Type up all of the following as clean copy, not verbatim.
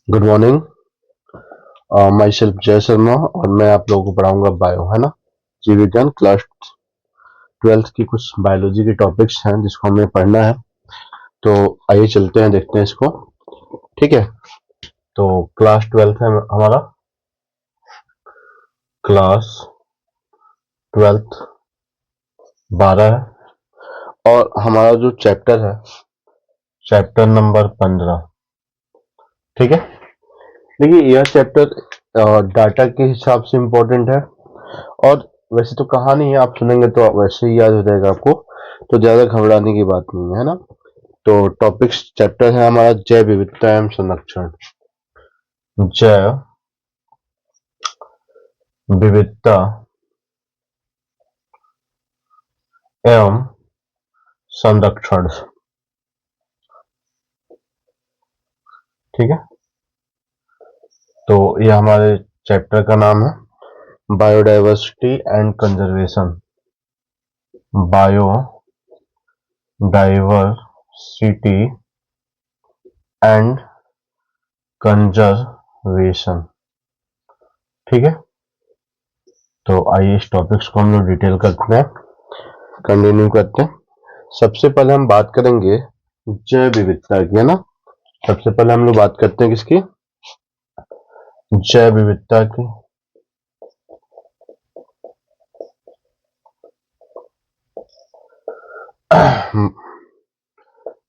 Good morning. My self जय शर्मा और मैं आप लोगों को पढ़ाऊंगा बायो, है ना। जीव विज्ञान क्लास 12th की कुछ बायोलॉजी के टॉपिक्स हैं जिसको हमें पढ़ना है। तो आइए चलते हैं, देखते हैं इसको। ठीक है, तो क्लास 12th है हमारा, क्लास 12th 12 है और हमारा जो चैप्टर है चैप्टर नंबर 15। ठीक है, देखिए यह चैप्टर डाटा के हिसाब से इम्पोर्टेंट है और वैसे तो कहानी है, आप सुनेंगे तो वैसे ही याद हो जाएगा आपको, तो ज्यादा घबराने की बात नहीं है ना। तो टॉपिक्स चैप्टर है हमारा जैव विविधता एवं संरक्षण। जैव विविधता एवं संरक्षण। ठीक है, तो ये हमारे चैप्टर का नाम है biodiversity and conservation. Biodiversity and conservation. ठीक है, तो आइए इस टॉपिक्स को हम लोग डिटेल करते हैं, कंटिन्यू करते हैं। सबसे पहले हम बात करेंगे जैव विविधता की, है ना। सबसे पहले हम लोग बात करते हैं किसकी, जैव विविधता की।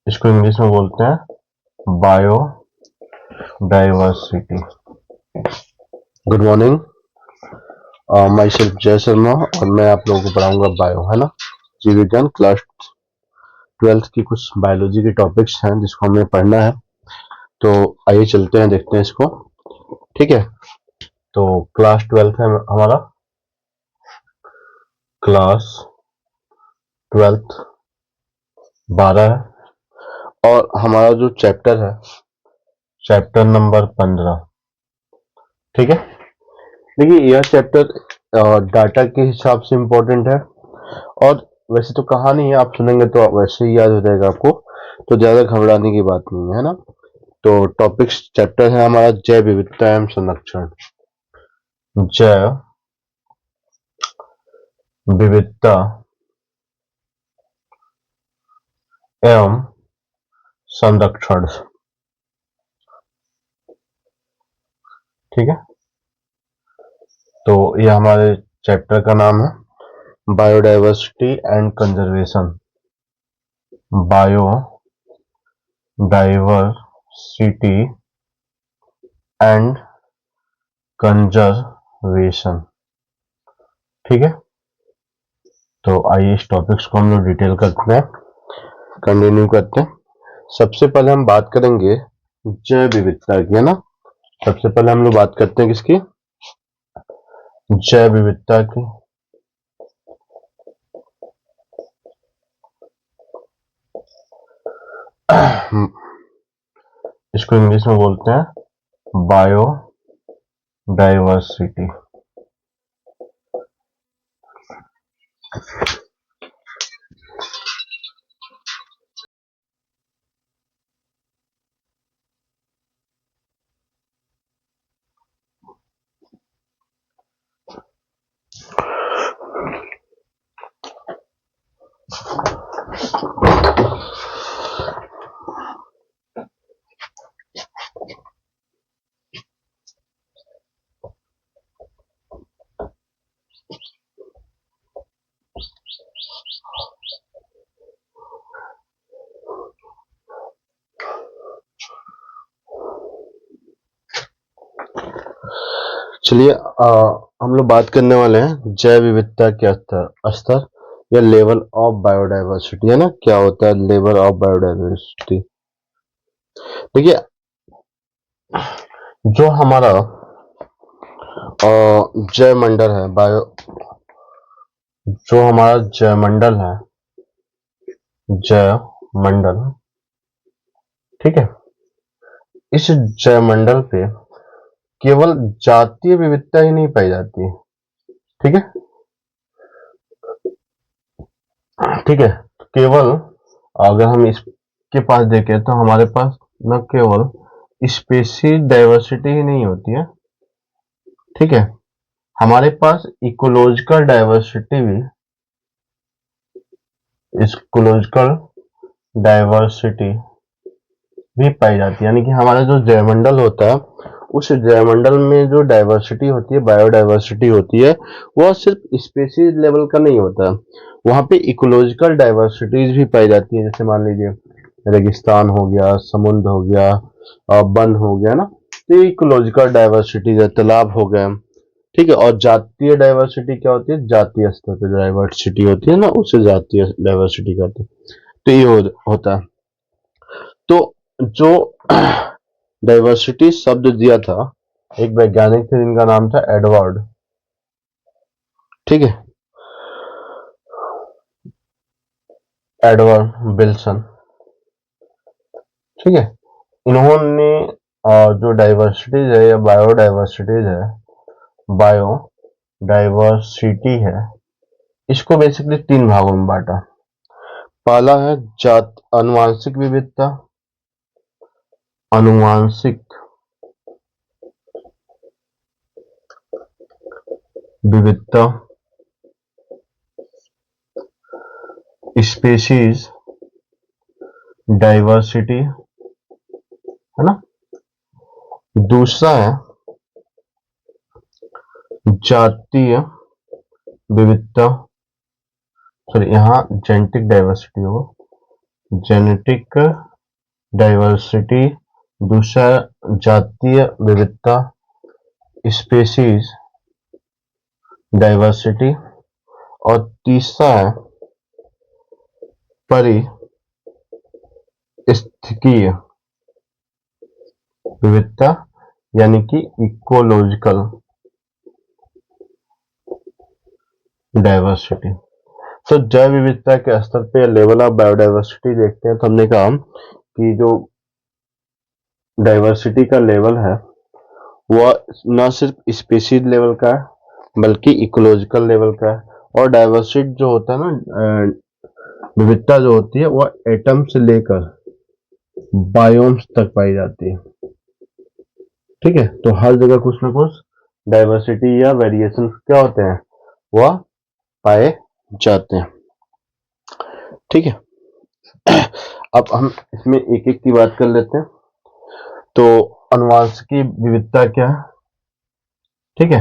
इसको इंग्लिश में बोलते हैं bio diversity. Good morning, my self जय शर्मा और मैं आप लोगों को पढ़ाऊंगा बायो, है ना। जीव विज्ञान क्लास 12th की कुछ बायोलॉजी के टॉपिक्स हैं जिसको हमें पढ़ना है। तो आइए चलते हैं, देखते हैं इसको। ठीक है, तो क्लास 12th है हमारा, क्लास 12th 12 है और हमारा जो चैप्टर है चैप्टर नंबर 15। ठीक है, देखिए यह चैप्टर डाटा के हिसाब से इम्पोर्टेंट है और वैसे तो कहानी है, आप सुनेंगे तो वैसे ही याद हो जाएगा आपको, तो ज्यादा घबराने की बात नहीं है ना। तो टॉपिक्स चैप्टर है हमारा जैव विविधता एवं संरक्षण। जैव विविधता एवं संरक्षण। ठीक है, तो ये हमारे चैप्टर का नाम है biodiversity and conservation. Biodiversity and conservation. ठीक है, तो आइए इस टॉपिक्स को हम लोग डिटेल करते हैं, कंटिन्यू करते हैं। सबसे पहले हम बात करेंगे जैव विविधता की, है ना। सबसे पहले हम लोग बात करते हैं किसकी, जैव विविधता की। इसको इंग्लिश में बोलते हैं बायो डाइवर्सिटी। चलिए हम लोग बात करने वाले हैं जैव विविधता के स्तर या लेवल ऑफ बायोडाइवर्सिटी, है ना। क्या होता है लेवल ऑफ बायोडाइवर्सिटी। देखिए जो हमारा जैव मंडल है, जो हमारा जैव मंडल है, जैव मंडल, ठीक है, इस जैव मंडल पे केवल जातीय विविधता ही नहीं पाई जाती है। ठीक है, ठीक है, केवल अगर हम इस के पास देखें तो हमारे पास न केवल स्पीशीज डाइवर्सिटी ही नहीं होती है, ठीक है, हमारे पास इकोलॉजिकल डाइवर्सिटी भी, इकोलॉजिकल डाइवर्सिटी भी पाई जाती है। यानी कि हमारा जो जैवमंडल होता है, उस जैवमंडल में जो डाइवर्सिटी होती है, बायोडाइवर्सिटी होती है, वह सिर्फ स्पीशीज लेवल का नहीं होता, वहां पे इकोलॉजिकल डाइवर्सिटीज भी पाई जाती है। जैसे मान लीजिए रेगिस्तान हो गया, समुद्र हो गया, वन हो गया ना, तो इकोलॉजिकल डाइवर्सिटीज है, तालाब हो गए, ठीक है। और जातीय डाइवर्सिटी क्या होती है, जातीय स्तर पर डाइवर्सिटी होती है ना, उसे जातीय डाइवर्सिटी कहते हैं। तो ये होता है। तो जो डाइवर्सिटी शब्द दिया था एक वैज्ञानिक थे जिनका नाम था एडवर्ड, ठीक है, एडवर्ड विल्सन, ठीक है। इन्होंने जो डाइवर्सिटीज है या बायोडाइवर्सिटीज है, बायोडाइवर्सिटी है, इसको बेसिकली 3 भागों में बांटा। पहला है अनुवांशिक विविधता, अनुवांशिक विविधता, स्पीशीज डाइवर्सिटी, है ना। दूसरा है जातीय विविधता, सॉरी यहाँ जेनेटिक डाइवर्सिटी हो, जेनेटिक डाइवर्सिटी। दूसरा जातीय विविधता, स्पीशीज डाइवर्सिटी। और तीसरा है पारिस्थितिकीय विविधता, यानी कि इकोलॉजिकल डाइवर्सिटी। तो जैव विविधता के स्तर पे लेवल ऑफ बायोडाइवर्सिटी देखते हैं तो हमने कहा कि जो डाइवर्सिटी का लेवल है वह न सिर्फ स्पीशीज लेवल का है बल्कि इकोलॉजिकल लेवल का है। और डाइवर्सिटी जो होता है ना, विविधता जो होती है वह एटम से लेकर बायोम्स तक पाई जाती है, ठीक है। तो हर जगह कुछ ना कुछ डाइवर्सिटी या वेरिएशन क्या होते हैं, वह पाए जाते हैं, ठीक है। अब हम इसमें एक एक की बात कर लेते हैं। तो अनुवांशिक विविधता क्या है, ठीक है,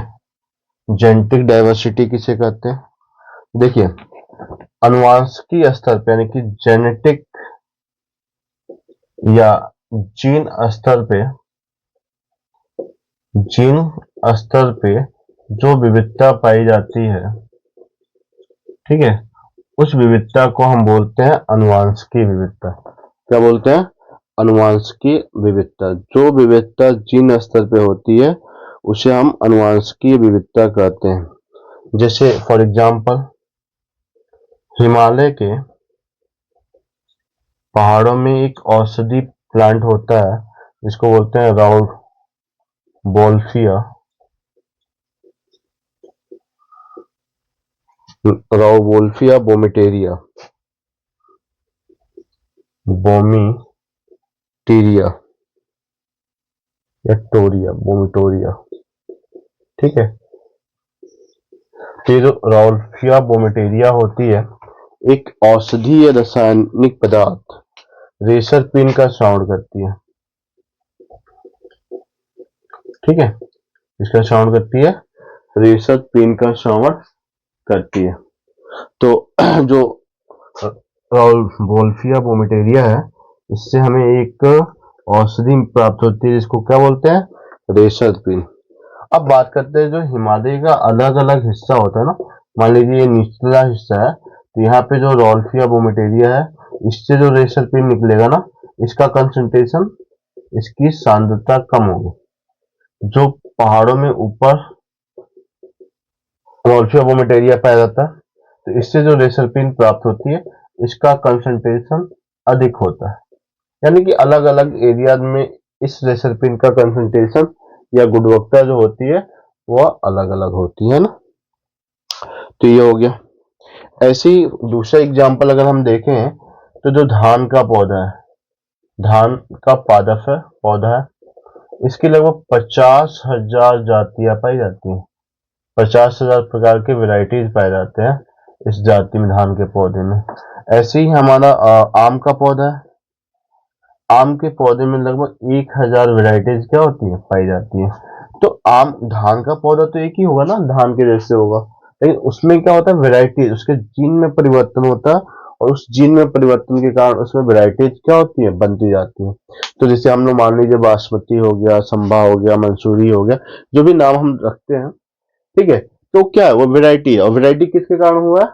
जेनेटिक डाइवर्सिटी किसे कहते हैं। देखिए अनुवांशिक स्तर पे यानी कि जेनेटिक या जीन स्तर पे, जीन स्तर पे जो विविधता पाई जाती है, ठीक है, उस विविधता को हम बोलते हैं अनुवांशिक विविधता। क्या बोलते हैं, अनुवांशिक विविधता। जो विविधता जीन स्तर पे होती है उसे हम अनुवांशिक विविधता कहते हैं। जैसे फॉर एग्जांपल हिमालय के पहाड़ों में एक औषधि प्लांट होता है जिसको बोलते हैं राउवोल्फिया बोमिटेरिया, या बोमिटोरिया, ठीक है। फिर राउवोल्फिया बोमिटेरिया होती है एक औषधीय रासायनिक पदार्थ, रेशर पिन का साउंड करती है, ठीक है, इसका साउंड करती है, रेशर पिन का साउंड करती है। तो जो राउवोल्फिया बोमिटेरिया है इससे हमें एक औषधि प्राप्त होती है जिसको क्या बोलते हैं, रेशर पिन। अब बात करते हैं जो हिमालय का अलग अलग हिस्सा होता है ना, मान लीजिए ये निचला हिस्सा है तो यहाँ पे जो राउवोल्फिया बोमिटेरिया है इससे जो रेशर पिन निकलेगा ना, इसका कंसंट्रेशन, इसकी सांद्रता कम होगी। जो पहाड़ों में ऊपर राउवोल्फिया बोमिटेरिया पाया जाता है तो इससे जो रेशर पिन प्राप्त होती है इसका कंसंट्रेशन अधिक होता है। यानी कि अलग अलग एरिया में इस रेशर पिन का कंसंट्रेशन या गुणवत्ता जो होती है वह अलग अलग होती है ना। तो ये हो गया। ऐसे ही दूसरा एग्जांपल अगर हम देखें तो जो धान का पौधा है, धान का पादप है, पौधा है, इसकी लगभग 50,000 जातियां पाई जाती हैं। 50,000 प्रकार के वेराइटीज पाए जाते हैं इस जाति में, धान के पौधे में। ऐसे ही हमारा आम का पौधा है, आम के पौधे में लगभग 1,000 वेराइटीज क्या होती है, पाई जाती है। तो आम, धान का पौधा तो एक ही होगा ना, धान के जैसे होगा, लेकिन उसमें क्या होता है, वेराइटी, उसके जीन में परिवर्तन होता है, और उस जीन में परिवर्तन के कारण उसमें वेराइटीज क्या होती है, बनती जाती है। तो जैसे हम लोग मान लीजिए बासमती हो गया, संभा हो गया, मंसूरी हो गया, जो भी नाम हम रखते हैं, ठीक है, तो क्या है, वो वेराइटी है। और वेराइटी किसके कारण हुआ है,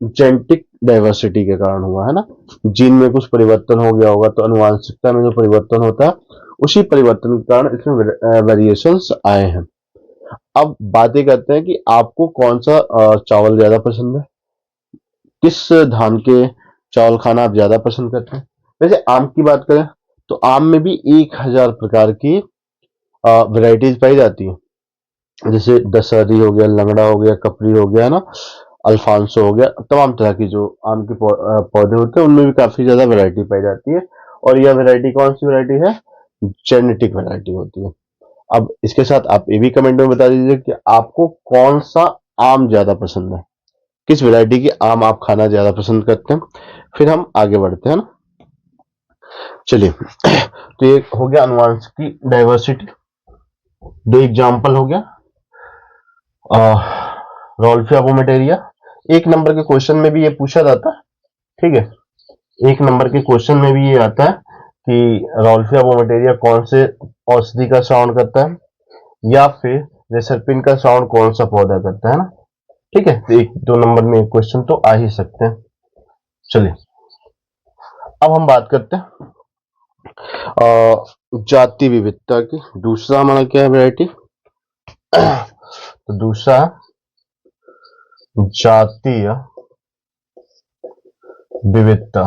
जेनेटिक डाइवर्सिटी के कारण हुआ है ना। जीन में कुछ परिवर्तन हो गया होगा, तो अनुवांशिकता में जो परिवर्तन होता है, उसी परिवर्तन के कारण इसमें वेरिएशंस आए हैं। अब बातें करते हैं कि आपको कौन सा चावल ज्यादा पसंद है, किस धान के चावल खाना आप ज्यादा पसंद करते हैं। वैसे आम की बात करें तो आम में भी 1,000 प्रकार की वैरायटीज पाई जाती है। जैसे दशहरी हो गया, लंगड़ा हो गया, कपरी हो गया, है ना, अल्फांसो हो गया, तमाम तरह की जो आम के पौधे होते हैं, उनमें भी काफी ज्यादा वैरायटी पाई जाती है। और यह वैरायटी कौन सी वैरायटी है, जेनेटिक वैरायटी होती है। अब इसके साथ आप ये भी कमेंट में बता दीजिए कि आपको कौन सा आम ज्यादा पसंद है, किस वैरायटी की आम आप खाना ज्यादा पसंद करते हैं। फिर हम आगे बढ़ते हैं ना। चलिए, तो ये हो गया अनुवांशिक डाइवर्सिटी, दो एग्जाम्पल हो गया रोल्फिया पोमेटेरिया। एक नंबर के क्वेश्चन में भी ये पूछा जाता है, ठीक है, एक नंबर के क्वेश्चन में भी ये आता है कि रोल्फिया पोमेटेरिया कौन से औषधि का श्रवण करता है, या फिर रेसरपिन का श्रवण कौन सा पौधा करता है ना। ठीक है, तो एक दो नंबर में क्वेश्चन तो आ ही सकते हैं। चलिए, अब हम बात करते हैं जाति विविधता की। दूसरा हमारा क्या है, वैरायटी, तो दूसरा जातीय विविधता,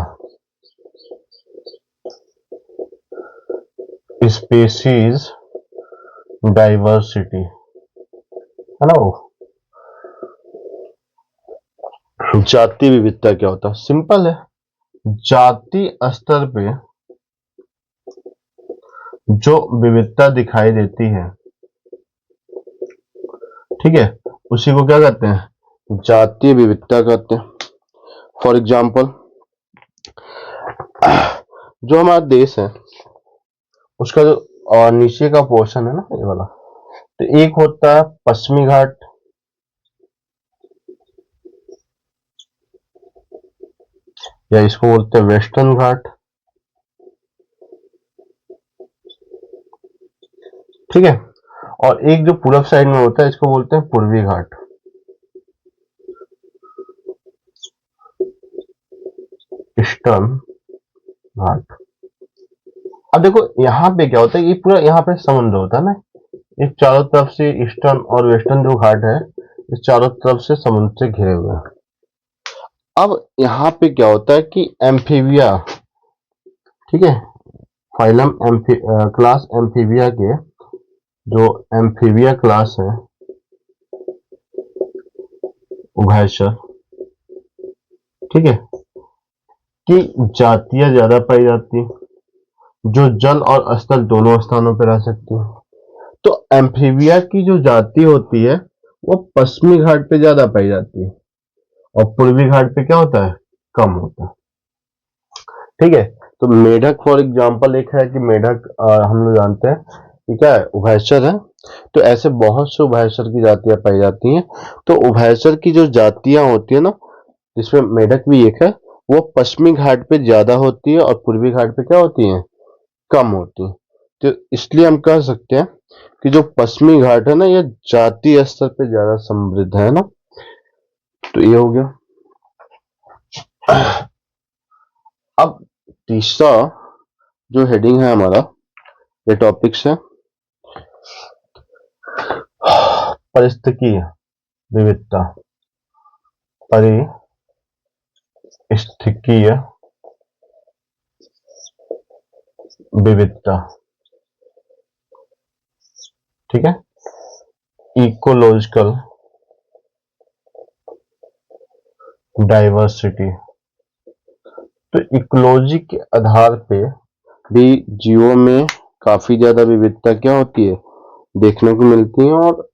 स्पीसीज डाइवर्सिटी, है ना। वो जाति विविधता क्या होता है, सिंपल है, जाति स्तर पे जो विविधता दिखाई देती है, ठीक है, उसी को क्या कहते हैं, जातीय विविधता कहते हैं। फॉर एग्जाम्पल, जो हमारा देश है उसका जो नीचे का पोर्शन है ना, ये वाला, तो एक होता है पश्चिमी घाट, या इसको बोलते हैं वेस्टर्न घाट, ठीक है, और एक जो पूरब साइड में होता है, इसको बोलते हैं पूर्वी घाट, ईस्टर्न घाट। अब देखो यहाँ पे क्या होता है, ये पूरा यहाँ पे समुद्र होता है ना, एक चारों तरफ से ईस्टर्न और वेस्टर्न जो घाट है, इस चारों तरफ से समुद्र से घिरे हुए हैं। अब यहाँ पे क्या होता है कि एम्फीबिया, ठीक है, फाइलम क्लास एम्फीबिया के, जो एम्फीबिया क्लास है, उभयचर, ठीक है, की जातियां ज्यादा पाई जाती हैं, जो जल और स्थल दोनों स्थानों पर रह सकती हैं। तो एम्फीबिया की जो जाति होती है, वो पश्चिमी घाट पे ज्यादा पाई जाती है, और पूर्वी घाट पे क्या होता है, कम होता है। ठीक है, तो मेढक फॉर एग्जांपल एक है कि मेढक हम लोग जानते हैं कि क्या है, उभयचर है। तो ऐसे बहुत से उभयचर की जातियां पाई जाती हैं। तो उभयचर की जो जातियां होती है ना, जिसमें मेढक भी एक है, वो पश्चिमी घाट पे ज्यादा होती है, और पूर्वी घाट पे क्या होती है, कम होती है। तो इसलिए हम कह सकते हैं कि जो पश्चिमी घाट है ना, ये जातीय स्तर पे ज्यादा समृद्ध है ना। तो ये हो गया। अब तीसरा जो हेडिंग है हमारा, ये टॉपिक्स है परिस्थितिकीय विविधता, परिस्थितिकीय विविधता, ठीक है, इकोलॉजिकल डाइवर्सिटी। तो इकोलॉजी के आधार पे भी जीवों में काफी ज्यादा विविधता क्या होती है, देखने को मिलती है, और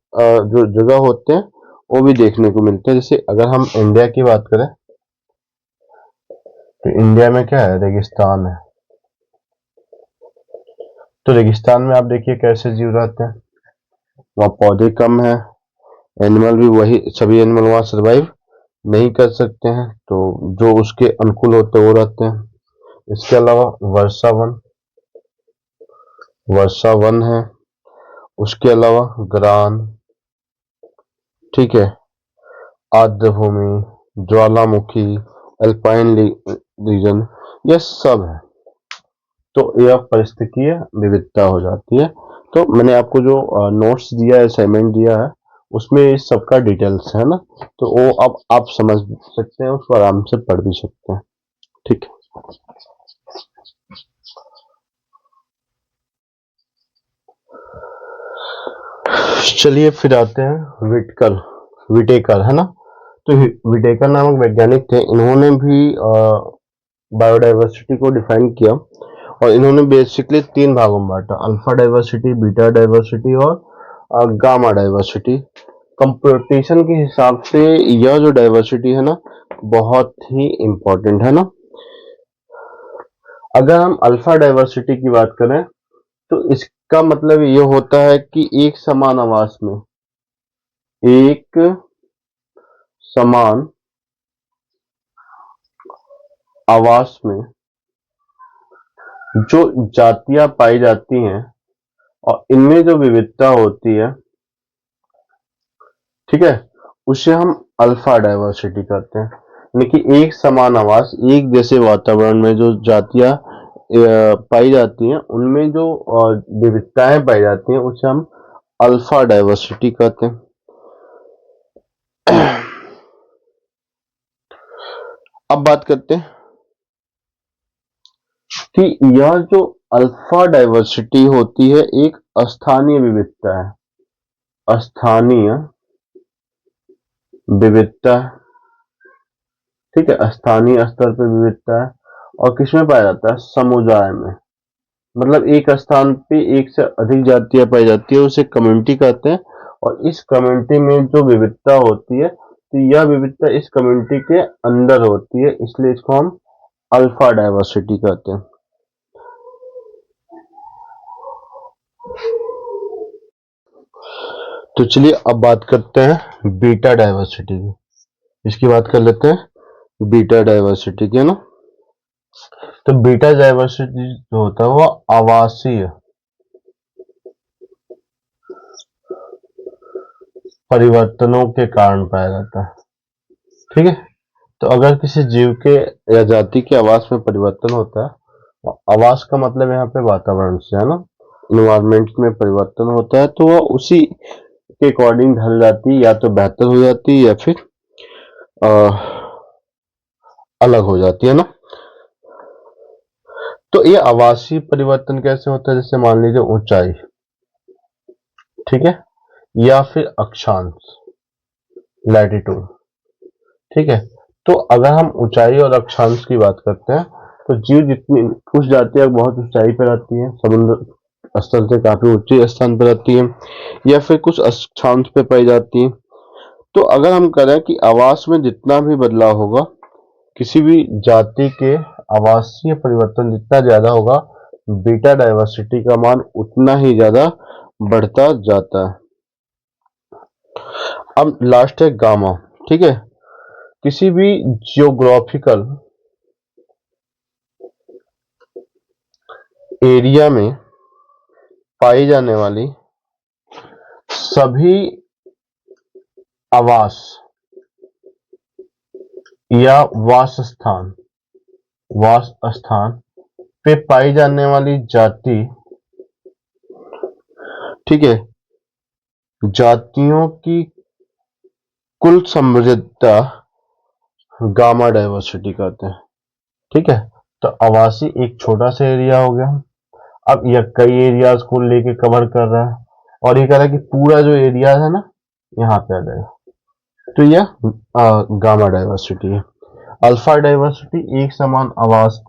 जो जगह होते हैं वो भी देखने को मिलते हैं। जैसे अगर हम इंडिया की बात करें तो इंडिया में क्या है, रेगिस्तान है। तो रेगिस्तान में आप देखिए कैसे जीव रहते हैं, वहाँ पौधे कम है, एनिमल भी वही, सभी एनिमल वहाँ सरवाइव नहीं कर सकते हैं, तो जो उसके अनुकूल होते हैं वो रहते हैं। इसके अलावा वर्षा वन है, उसके अलावा ग्रान, ठीक है, आर्द्र भूमि, ज्वालामुखी, अल्पाइन रीजन, ये सब है। तो यह पारिस्थितिकीय विविधता हो जाती है। तो मैंने आपको जो नोट्स दिया है, असाइनमेंट दिया है, उसमें इस सबका डिटेल्स है ना, तो वो अब आप समझ सकते हैं, उसको आराम से पढ़ भी सकते हैं। ठीक है, चलिए फिर आते हैं विटेकर, है ना। तो विटेकर नामक वैज्ञानिक थे, इन्होंने भी बायोडाइवर्सिटी को डिफाइन किया, और इन्होंने बेसिकली 3 भागों में बांटा, अल्फा डाइवर्सिटी, बीटा डाइवर्सिटी और गामा डाइवर्सिटी। कंपटीशन के हिसाब से यह जो डाइवर्सिटी है ना, बहुत ही इंपॉर्टेंट है ना। अगर हम अल्फा डाइवर्सिटी की बात करें तो इसका मतलब ये होता है कि एक समान आवास में जो जातियां पाई जाती हैं और इनमें जो विविधता होती है, ठीक है, उसे हम अल्फा डाइवर्सिटी कहते हैं। यानी कि एक समान आवास, एक जैसे वातावरण में जो जातियां पाई जाती हैं, उनमें जो विविधताएं पाई जाती हैं, उसे हम अल्फा डाइवर्सिटी कहते हैं। अब बात करते हैं कि यह जो अल्फा डाइवर्सिटी होती है एक स्थानीय विविधता है, स्थानीय विविधता, ठीक है, स्थानीय स्तर पर विविधता है। और किसमें पाया जाता है, समुदाय में, मतलब एक स्थान पे एक से अधिक जातियां पाई जाती है, उसे कम्युनिटी कहते हैं। और इस कम्युनिटी में जो विविधता होती है, तो यह विविधता इस कम्युनिटी के अंदर होती है, इसलिए इसको हम अल्फा डाइवर्सिटी कहते हैं। तो चलिए अब बात करते हैं बीटा डाइवर्सिटी की, इसकी बात कर लेते हैं बीटा डाइवर्सिटी की, है ना। तो बीटा डाइवर्सिटी जो होता है वो आवासीय परिवर्तनों के कारण पाया जाता है, ठीक है। तो अगर किसी जीव के या जाति के आवास में परिवर्तन होता है, आवास का मतलब यहाँ पे वातावरण से है ना, इन्वायरमेंट में परिवर्तन होता है, तो वह उसी के अकॉर्डिंग ढल जाती है, या तो बेहतर हो जाती है या फिर आ, अलग हो जाती है ना। तो ये आवासीय परिवर्तन कैसे होता है, जैसे मान लीजिए ऊंचाई, ठीक है, या फिर अक्षांश, लैटिट्यूड, ठीक है। तो अगर हम ऊंचाई और अक्षांश की बात करते हैं, तो जीव जितनी, कुछ जातियां बहुत ऊंचाई पर रहती हैं, समुद्र स्थल से काफी ऊंचे स्थान पर रहती हैं, या फिर कुछ अक्षांश पे पाई जाती हैं। तो अगर हम करें कि आवास में जितना भी बदलाव होगा, किसी भी जाति के आवासीय परिवर्तन जितना ज्यादा होगा, बीटा डाइवर्सिटी का मान उतना ही ज्यादा बढ़ता जाता है। अब लास्ट है गामा, ठीक है। किसी भी जियोग्राफिकल एरिया में पाई जाने वाली सभी आवास या वास स्थान पे पाई जाने वाली जाति, ठीक है, जातियों की कुल समृद्धता गामा डाइवर्सिटी कहते हैं, ठीक है। तो आवासी एक छोटा सा एरिया हो गया, अब यह कई एरियाज को लेके कवर कर रहा है, और ये कह रहा है कि पूरा जो एरिया है ना यहाँ पे आ जाएगा, तो यह गामा डाइवर्सिटी है। अल्फा डाइवर्सिटी एक समान आवास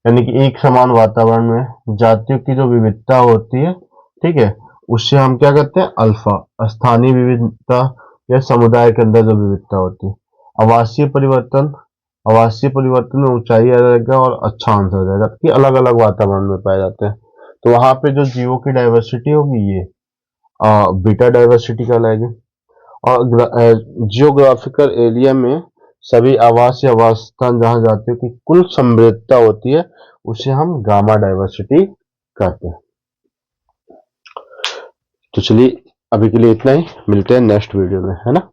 यानी कि एक समान वातावरण में जातियों की जो विविधता होती है, ठीक है, उससे हम क्या कहते हैं, अल्फा। स्थानीय विविधता या समुदाय के अंदर जो विविधता होती है। आवासीय परिवर्तन, आवासीय परिवर्तन में ऊंचाई आ जाएगा और अच्छा आंसर हो जाएगा कि अलग अलग वातावरण में पाए जाते हैं। तो वहां पे जो जीवों की डाइवर्सिटी होगी ये बीटा डाइवर्सिटी कहलाएगी। और जियोग्राफिकल एरिया में सभी आवास या आवास स्थान जहां जातियों की कुल समृद्धता होती है उसे हम गामा डाइवर्सिटी कहते हैं। तो चलिए अभी के लिए इतना ही, मिलते हैं नेक्स्ट वीडियो में, है ना।